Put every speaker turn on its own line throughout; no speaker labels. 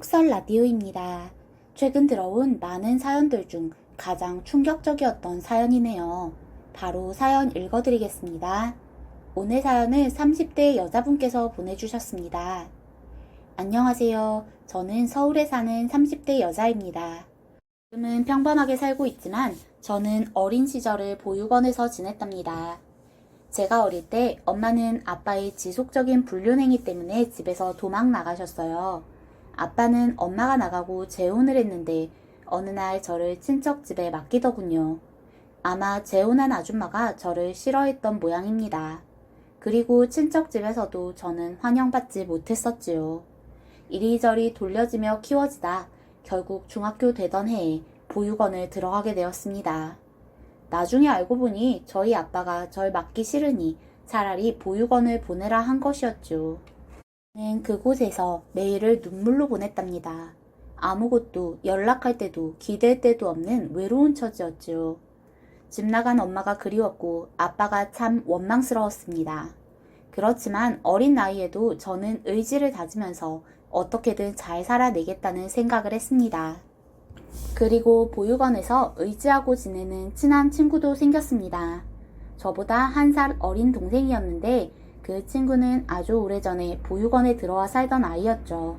흑설 라디오입니다. 최근 들어온 많은 사연들 중 가장 충격적이었던 사연이네요. 바로 사연 읽어드리겠습니다. 오늘 사연은 30대 여자분께서 보내주셨습니다. 안녕하세요. 저는 서울에 사는 30대 여자입니다. 지금은 평범하게 살고 있지만 저는 어린 시절을 보육원에서 지냈답니다. 제가 어릴 때 엄마는 아빠의 지속적인 불륜행위 때문에 집에서 도망 나가셨어요. 아빠는 엄마가 나가고 재혼을 했는데 어느 날 저를 친척 집에 맡기더군요. 아마 재혼한 아줌마가 저를 싫어했던 모양입니다. 그리고 친척 집에서도 저는 환영받지 못했었지요. 이리저리 돌려지며 키워지다 결국 중학교 되던 해에 보육원을 들어가게 되었습니다. 나중에 알고 보니 저희 아빠가 절 맡기 싫으니 차라리 보육원을 보내라 한 것이었죠. 저는 그곳에서 매일을 눈물로 보냈답니다. 아무것도 연락할 때도 기댈 때도 없는 외로운 처지였죠. 집 나간 엄마가 그리웠고 아빠가 참 원망스러웠습니다. 그렇지만 어린 나이에도 저는 의지를 다지면서 어떻게든 잘 살아내겠다는 생각을 했습니다. 그리고 보육원에서 의지하고 지내는 친한 친구도 생겼습니다. 저보다 한 살 어린 동생이었는데 그 친구는 아주 오래전에 보육원에 들어와 살던 아이였죠.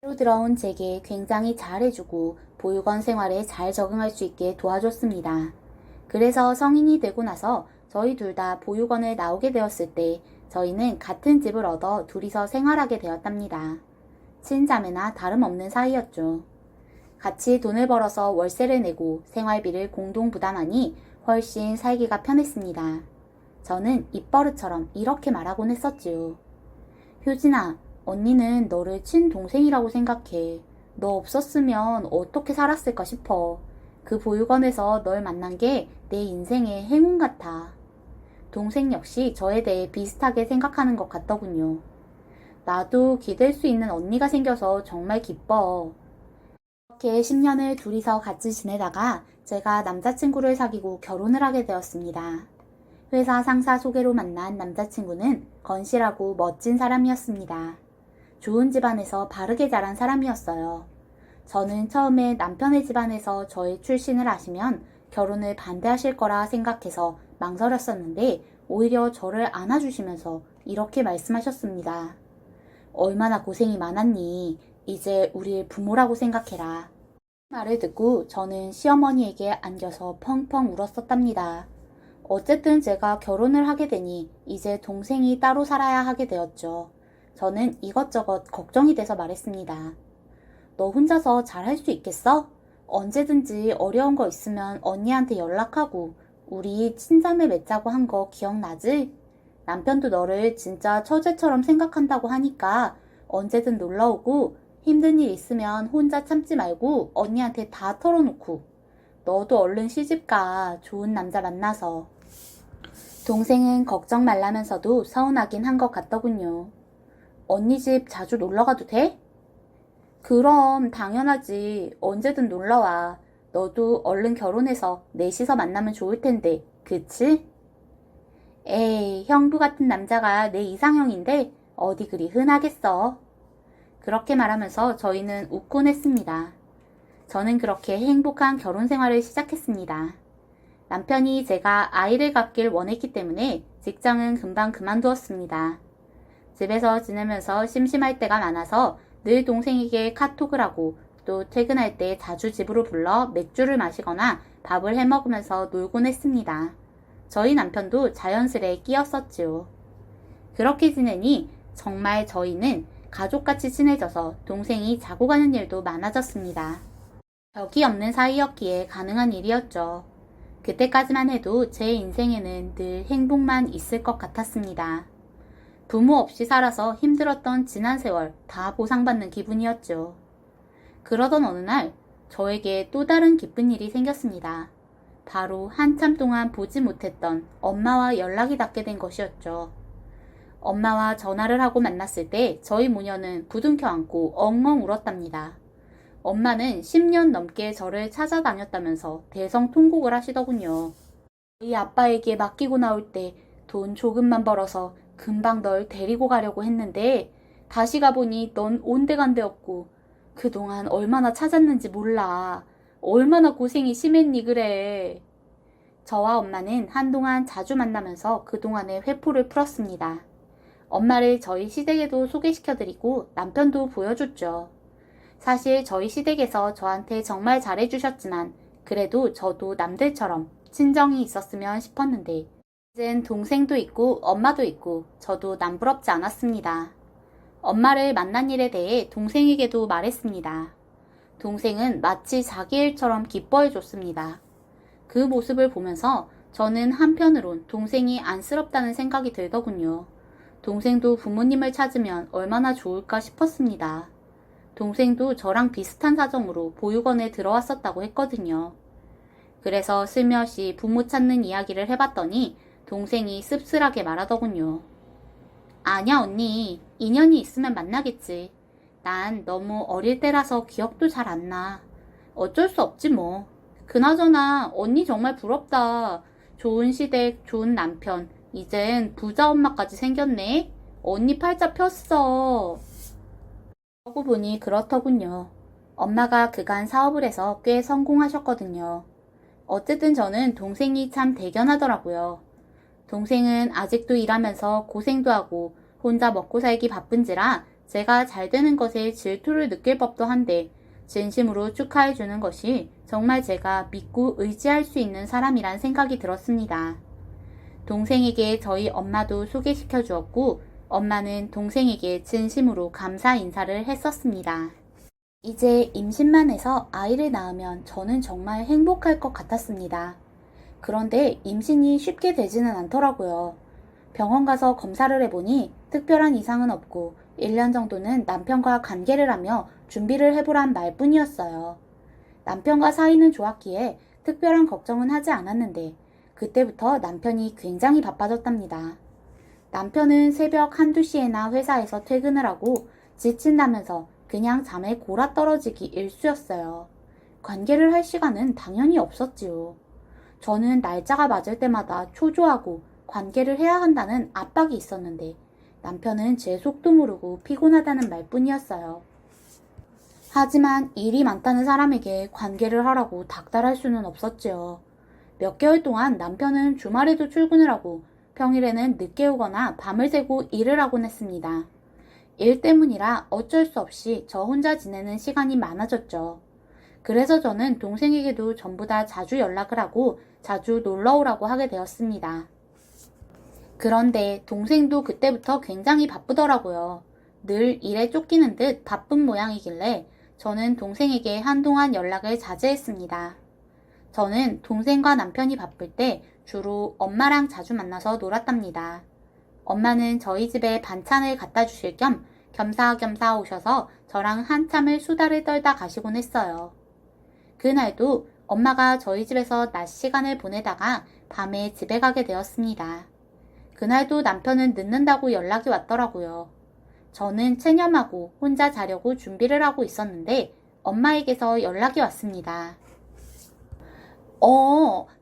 새로 들어온 제게 굉장히 잘해주고 보육원 생활에 잘 적응할 수 있게 도와줬습니다. 그래서 성인이 되고 나서 저희 둘 다 보육원을 나오게 되었을 때 저희는 같은 집을 얻어 둘이서 생활하게 되었답니다. 친자매나 다름없는 사이였죠. 같이 돈을 벌어서 월세를 내고 생활비를 공동 부담하니 훨씬 살기가 편했습니다. 저는 입버릇처럼 이렇게 말하곤 했었지요. 효진아, 언니는 너를 친동생이라고 생각해. 너 없었으면 어떻게 살았을까 싶어. 그 보육원에서 널 만난 게 내 인생의 행운 같아. 동생 역시 저에 대해 비슷하게 생각하는 것 같더군요. 나도 기댈 수 있는 언니가 생겨서 정말 기뻐. 이렇게 10년을 둘이서 같이 지내다가 제가 남자친구를 사귀고 결혼을 하게 되었습니다. 회사 상사 소개로 만난 남자친구는 건실하고 멋진 사람이었습니다. 좋은 집안에서 바르게 자란 사람이었어요. 저는 처음에 남편의 집안에서 저의 출신을 아시면 결혼을 반대하실 거라 생각해서 망설였었는데 오히려 저를 안아주시면서 이렇게 말씀하셨습니다. 얼마나 고생이 많았니? 이제 우릴 부모라고 생각해라. 말을 듣고 저는 시어머니에게 안겨서 펑펑 울었었답니다. 어쨌든 제가 결혼을 하게 되니 이제 동생이 따로 살아야 하게 되었죠. 저는 이것저것 걱정이 돼서 말했습니다. 너 혼자서 잘할 수 있겠어? 언제든지 어려운 거 있으면 언니한테 연락하고 우리 친자매 맺자고 한 거 기억나지? 남편도 너를 진짜 처제처럼 생각한다고 하니까 언제든 놀러오고 힘든 일 있으면 혼자 참지 말고 언니한테 다 털어놓고 너도 얼른 시집가. 좋은 남자 만나서. 동생은 걱정 말라면서도 서운하긴 한 것 같더군요. 언니 집 자주 놀러가도 돼? 그럼 당연하지. 언제든 놀러와. 너도 얼른 결혼해서 넷이서 만나면 좋을 텐데. 그치? 에이, 형부 같은 남자가 내 이상형인데 어디 그리 흔하겠어. 그렇게 말하면서 저희는 웃곤 했습니다. 저는 그렇게 행복한 결혼 생활을 시작했습니다. 남편이 제가 아이를 갖길 원했기 때문에 직장은 금방 그만두었습니다. 집에서 지내면서 심심할 때가 많아서 늘 동생에게 카톡을 하고 또 퇴근할 때 자주 집으로 불러 맥주를 마시거나 밥을 해 먹으면서 놀곤 했습니다. 저희 남편도 자연스레 끼었었지요. 그렇게 지내니 정말 저희는 가족같이 친해져서 동생이 자고 가는 일도 많아졌습니다. 벽이 없는 사이였기에 가능한 일이었죠. 그때까지만 해도 제 인생에는 늘 행복만 있을 것 같았습니다. 부모 없이 살아서 힘들었던 지난 세월 다 보상받는 기분이었죠. 그러던 어느 날 저에게 또 다른 기쁜 일이 생겼습니다. 바로 한참 동안 보지 못했던 엄마와 연락이 닿게 된 것이었죠. 엄마와 전화를 하고 만났을 때 저희 모녀는 부둥켜 안고 엉엉 울었답니다. 엄마는 10년 넘게 저를 찾아다녔다면서 대성통곡을 하시더군요. 저희 아빠에게 맡기고 나올 때 돈 조금만 벌어서 금방 널 데리고 가려고 했는데 다시 가보니 넌 온데간데 없고 그동안 얼마나 찾았는지 몰라. 얼마나 고생이 심했니 그래. 저와 엄마는 한동안 자주 만나면서 그동안의 회포를 풀었습니다. 엄마를 저희 시댁에도 소개시켜드리고 남편도 보여줬죠. 사실 저희 시댁에서 저한테 정말 잘해주셨지만 그래도 저도 남들처럼 친정이 있었으면 싶었는데 이젠 동생도 있고 엄마도 있고 저도 남부럽지 않았습니다. 엄마를 만난 일에 대해 동생에게도 말했습니다. 동생은 마치 자기 일처럼 기뻐해 줬습니다. 그 모습을 보면서 저는 한편으론 동생이 안쓰럽다는 생각이 들더군요. 동생도 부모님을 찾으면 얼마나 좋을까 싶었습니다. 동생도 저랑 비슷한 사정으로 보육원에 들어왔었다고 했거든요. 그래서 슬며시 부모 찾는 이야기를 해봤더니 동생이 씁쓸하게 말하더군요. 아냐 언니, 인연이 있으면 만나겠지. 난 너무 어릴 때라서 기억도 잘 안 나. 어쩔 수 없지 뭐. 그나저나 언니 정말 부럽다. 좋은 시댁, 좋은 남편. 이젠 부자 엄마까지 생겼네. 언니 팔자 폈어. 그러고 보니 그렇더군요. 엄마가 그간 사업을 해서 꽤 성공하셨거든요. 어쨌든 저는 동생이 참 대견하더라고요. 동생은 아직도 일하면서 고생도 하고 혼자 먹고 살기 바쁜지라 제가 잘 되는 것에 질투를 느낄 법도 한데 진심으로 축하해 주는 것이 정말 제가 믿고 의지할 수 있는 사람이란 생각이 들었습니다. 동생에게 저희 엄마도 소개시켜 주었고 엄마는 동생에게 진심으로 감사 인사를 했었습니다. 이제 임신만 해서 아이를 낳으면 저는 정말 행복할 것 같았습니다. 그런데 임신이 쉽게 되지는 않더라고요. 병원 가서 검사를 해보니 특별한 이상은 없고 1년 정도는 남편과 관계를 하며 준비를 해보란 말뿐이었어요. 남편과 사이는 좋았기에 특별한 걱정은 하지 않았는데 그때부터 남편이 굉장히 바빠졌답니다. 남편은 새벽 한두 시에나 회사에서 퇴근을 하고 지친다면서 그냥 잠에 골아 떨어지기 일쑤였어요. 관계를 할 시간은 당연히 없었지요. 저는 날짜가 맞을 때마다 초조하고 관계를 해야 한다는 압박이 있었는데 남편은 제 속도 모르고 피곤하다는 말뿐이었어요. 하지만 일이 많다는 사람에게 관계를 하라고 닥달할 수는 없었지요. 몇 개월 동안 남편은 주말에도 출근을 하고 평일에는 늦게 오거나 밤을 새고 일을 하곤 했습니다. 일 때문이라 어쩔 수 없이 저 혼자 지내는 시간이 많아졌죠. 그래서 저는 동생에게도 전부 다 자주 연락을 하고 자주 놀러 오라고 하게 되었습니다. 그런데 동생도 그때부터 굉장히 바쁘더라고요. 늘 일에 쫓기는 듯 바쁜 모양이길래 저는 동생에게 한동안 연락을 자제했습니다. 저는 동생과 남편이 바쁠 때 주로 엄마랑 자주 만나서 놀았답니다. 엄마는 저희 집에 반찬을 갖다 주실 겸 겸사겸사 오셔서 저랑 한참을 수다를 떨다 가시곤 했어요. 그날도 엄마가 저희 집에서 낮 시간을 보내다가 밤에 집에 가게 되었습니다. 그날도 남편은 늦는다고 연락이 왔더라고요. 저는 체념하고 혼자 자려고 준비를 하고 있었는데 엄마에게서 연락이 왔습니다.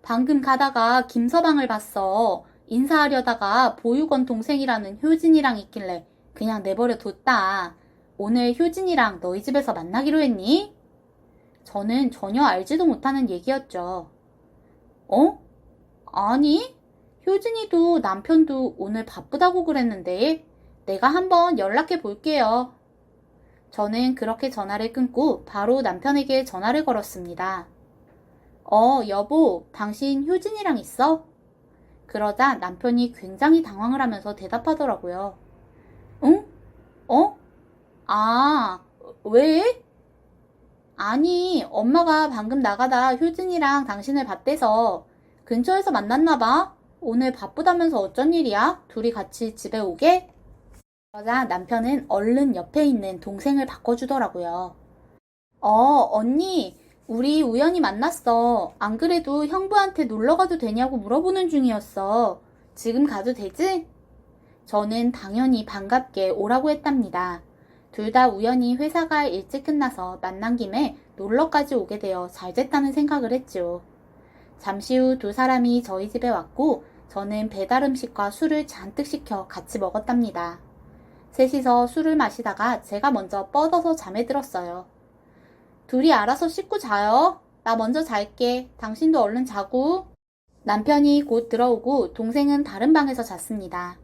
방금 가다가 김서방을 봤어. 인사하려다가 보육원 동생이라는 효진이랑 있길래 그냥 내버려 뒀다. 오늘 효진이랑 너희 집에서 만나기로 했니? 저는 전혀 알지도 못하는 얘기였죠. 아니, 효진이도 남편도 오늘 바쁘다고 그랬는데 내가 한번 연락해 볼게요. 저는 그렇게 전화를 끊고 바로 남편에게 전화를 걸었습니다. 여보, 당신 효진이랑 있어? 그러자 남편이 굉장히 당황을 하면서 대답하더라고요. 응? 왜? 아니, 엄마가 방금 나가다 효진이랑 당신을 봤대서 근처에서 만났나 봐. 오늘 바쁘다면서 어쩐 일이야? 둘이 같이 집에 오게? 그러자 남편은 얼른 옆에 있는 동생을 바꿔주더라고요. 언니, 우리 우연히 만났어. 안 그래도 형부한테 놀러 가도 되냐고 물어보는 중이었어. 지금 가도 되지? 저는 당연히 반갑게 오라고 했답니다. 둘 다 우연히 회사가 일찍 끝나서 만난 김에 놀러까지 오게 되어 잘 됐다는 생각을 했죠. 잠시 후 두 사람이 저희 집에 왔고 저는 배달 음식과 술을 잔뜩 시켜 같이 먹었답니다. 셋이서 술을 마시다가 제가 먼저 뻗어서 잠에 들었어요. 둘이 알아서 씻고 자요. 나 먼저 잘게. 당신도 얼른 자고. 남편이 곧 들어오고 동생은 다른 방에서 잤습니다.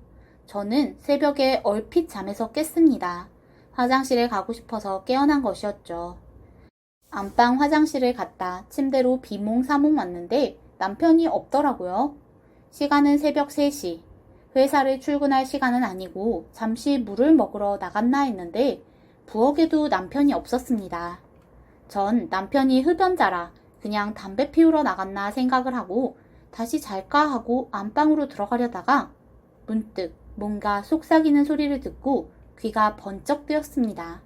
저는 새벽에 얼핏 잠에서 깼습니다. 화장실에 가고 싶어서 깨어난 것이었죠. 안방 화장실을 갔다 침대로 비몽사몽 왔는데 남편이 없더라고요. 시간은 새벽 3시. 회사를 출근할 시간은 아니고 잠시 물을 먹으러 나갔나 했는데 부엌에도 남편이 없었습니다. 전 남편이 흡연자라 그냥 담배 피우러 나갔나 생각을 하고 다시 잘까 하고 안방으로 들어가려다가 문득 뭔가 속삭이는 소리를 듣고 귀가 번쩍 뜨였습니다.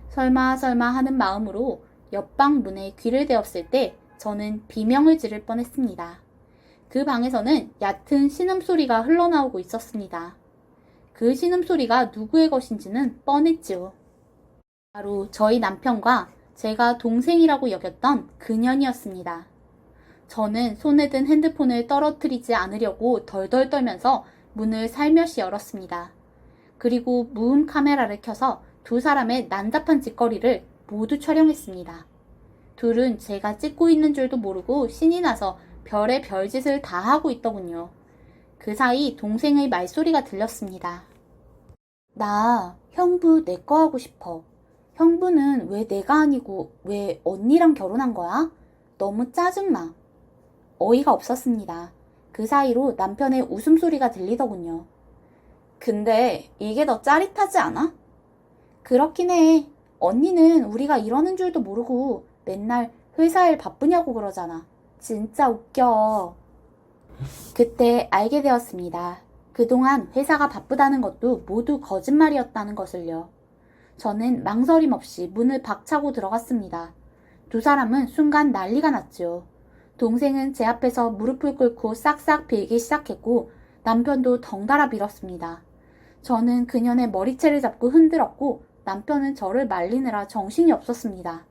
설마 하는 마음으로 옆방 문에 귀를 대었을 때 저는 비명을 지를 뻔했습니다. 그 방에서는 얕은 신음소리가 흘러나오고 있었습니다. 그 신음소리가 누구의 것인지는 뻔했지요. 바로 저희 남편과 제가 동생이라고 여겼던 그년이었습니다. 저는 손에 든 핸드폰을 떨어뜨리지 않으려고 덜덜 떨면서 문을 살며시 열었습니다. 그리고 무음 카메라를 켜서 두 사람의 난잡한 짓거리를 모두 촬영했습니다. 둘은 제가 찍고 있는 줄도 모르고 신이 나서 별의 별짓을 다 하고 있더군요. 그 사이 동생의 말소리가 들렸습니다. 나 형부 내 거 하고 싶어. 형부는 왜 내가 아니고 왜 언니랑 결혼한 거야? 너무 짜증나. 어이가 없었습니다. 그 사이로 남편의 웃음소리가 들리더군요. 근데 이게 더 짜릿하지 않아? 그렇긴 해. 언니는 우리가 이러는 줄도 모르고 맨날 회사 일 바쁘냐고 그러잖아. 진짜 웃겨. 그때 알게 되었습니다. 그동안 회사가 바쁘다는 것도 모두 거짓말이었다는 것을요. 저는 망설임 없이 문을 박차고 들어갔습니다. 두 사람은 순간 난리가 났죠. 동생은 제 앞에서 무릎을 꿇고 싹싹 빌기 시작했고 남편도 덩달아 빌었습니다. 저는 그년의 머리채를 잡고 흔들었고 남편은 저를 말리느라 정신이 없었습니다.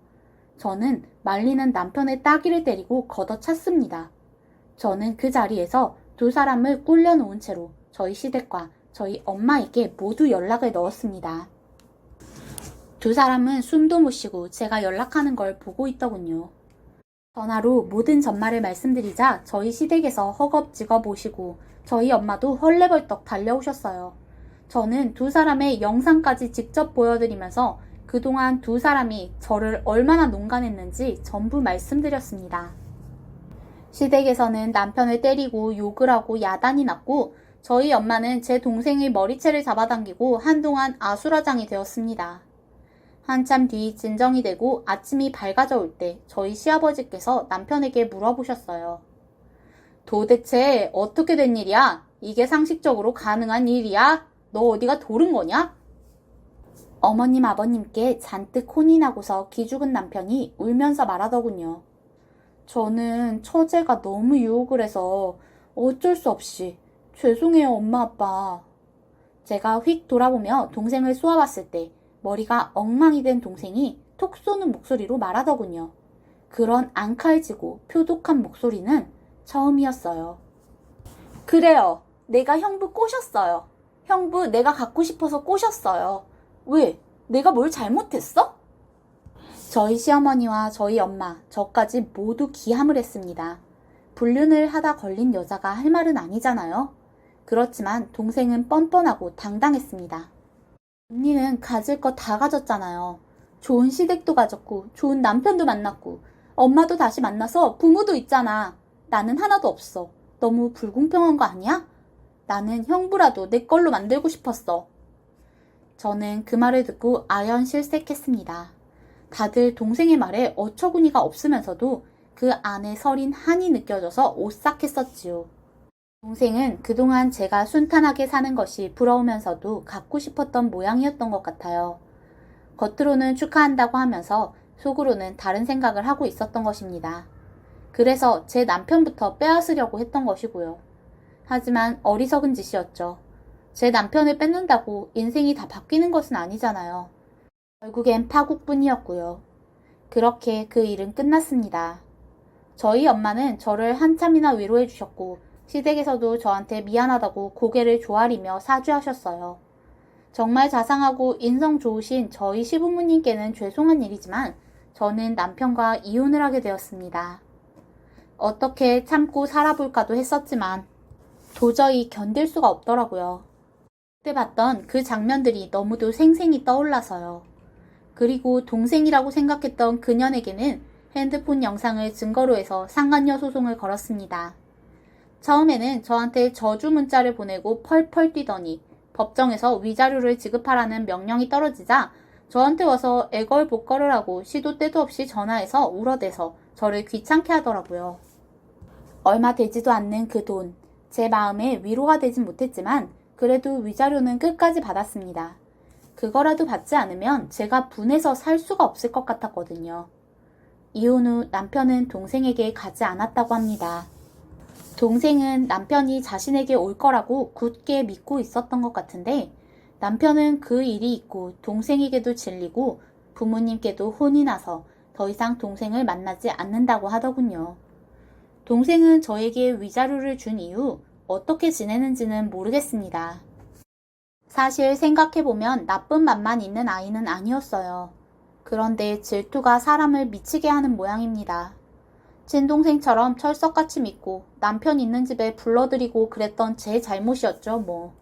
저는 말리는 남편의 따귀를 때리고 걷어찼습니다. 저는 그 자리에서 두 사람을 꿀려놓은 채로 저희 시댁과 저희 엄마에게 모두 연락을 넣었습니다. 두 사람은 숨도 못 쉬고 제가 연락하는 걸 보고 있더군요. 전화로 모든 전말을 말씀드리자 저희 시댁에서 허겁지겁 오시고 저희 엄마도 헐레벌떡 달려오셨어요. 저는 두 사람의 영상까지 직접 보여드리면서 그동안 두 사람이 저를 얼마나 농간했는지 전부 말씀드렸습니다. 시댁에서는 남편을 때리고 욕을 하고 야단이 났고 저희 엄마는 제 동생의 머리채를 잡아당기고 한동안 아수라장이 되었습니다. 한참 뒤 진정이 되고 아침이 밝아져 올 때 저희 시아버지께서 남편에게 물어보셨어요. 도대체 어떻게 된 일이야? 이게 상식적으로 가능한 일이야? 너 어디가 도른 거냐? 어머님 아버님께 잔뜩 혼이 나고서 기죽은 남편이 울면서 말하더군요. 저는 처제가 너무 유혹을 해서 어쩔 수 없이 죄송해요 엄마 아빠. 제가 휙 돌아보며 동생을 쏘아봤을 때 머리가 엉망이 된 동생이 톡 쏘는 목소리로 말하더군요. 그런 앙칼지고 표독한 목소리는 처음이었어요. 그래요. 내가 형부 꼬셨어요. 형부 내가 갖고 싶어서 꼬셨어요. 왜? 내가 뭘 잘못했어? 저희 시어머니와 저희 엄마, 저까지 모두 기함을 했습니다. 불륜을 하다 걸린 여자가 할 말은 아니잖아요. 그렇지만 동생은 뻔뻔하고 당당했습니다. 언니는 가질 거 다 가졌잖아요. 좋은 시댁도 가졌고 좋은 남편도 만났고 엄마도 다시 만나서 부모도 있잖아. 나는 하나도 없어. 너무 불공평한 거 아니야? 나는 형부라도 내 걸로 만들고 싶었어. 저는 그 말을 듣고 아연실색했습니다. 다들 동생의 말에 어처구니가 없으면서도 그 안에 서린 한이 느껴져서 오싹했었지요. 동생은 그동안 제가 순탄하게 사는 것이 부러우면서도 갖고 싶었던 모양이었던 것 같아요. 겉으로는 축하한다고 하면서 속으로는 다른 생각을 하고 있었던 것입니다. 그래서 제 남편부터 빼앗으려고 했던 것이고요. 하지만 어리석은 짓이었죠. 제 남편을 뺏는다고 인생이 다 바뀌는 것은 아니잖아요. 결국엔 파국뿐이었고요. 그렇게 그 일은 끝났습니다. 저희 엄마는 저를 한참이나 위로해 주셨고 시댁에서도 저한테 미안하다고 고개를 조아리며 사죄하셨어요. 정말 자상하고 인성 좋으신 저희 시부모님께는 죄송한 일이지만 저는 남편과 이혼을 하게 되었습니다. 어떻게 참고 살아볼까도 했었지만 도저히 견딜 수가 없더라고요. 그때 봤던 그 장면들이 너무도 생생히 떠올라서요. 그리고 동생이라고 생각했던 그년에게는 핸드폰 영상을 증거로 해서 상간녀 소송을 걸었습니다. 처음에는 저한테 저주 문자를 보내고 펄펄 뛰더니 법정에서 위자료를 지급하라는 명령이 떨어지자 저한테 와서 애걸복걸을 하고 시도 때도 없이 전화해서 울어대서 저를 귀찮게 하더라고요. 얼마 되지도 않는 그 돈, 제 마음에 위로가 되진 못했지만 그래도 위자료는 끝까지 받았습니다. 그거라도 받지 않으면 제가 분해서 살 수가 없을 것 같았거든요. 이혼 후 남편은 동생에게 가지 않았다고 합니다. 동생은 남편이 자신에게 올 거라고 굳게 믿고 있었던 것 같은데 남편은 그 일이 있고 동생에게도 질리고 부모님께도 혼이 나서 더 이상 동생을 만나지 않는다고 하더군요. 동생은 저에게 위자료를 준 이후 어떻게 지내는지는 모르겠습니다. 사실 생각해보면 나쁜 맘만 있는 아이는 아니었어요. 그런데 질투가 사람을 미치게 하는 모양입니다. 친동생처럼 철석같이 믿고 남편 있는 집에 불러들이고 그랬던 제 잘못이었죠, 뭐.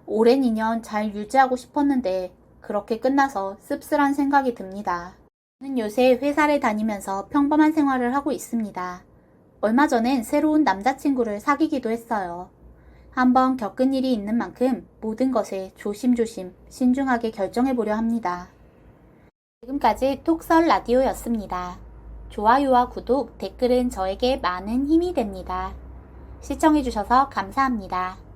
오랜 인연 잘 유지하고 싶었는데 그렇게 끝나서 씁쓸한 생각이 듭니다. 저는 요새 회사를 다니면서 평범한 생활을 하고 있습니다. 얼마 전엔 새로운 남자친구를 사귀기도 했어요. 한번 겪은 일이 있는 만큼 모든 것에 조심조심 신중하게 결정해보려 합니다. 지금까지 톡설 라디오였습니다. 좋아요와 구독, 댓글은 저에게 많은 힘이 됩니다. 시청해주셔서 감사합니다.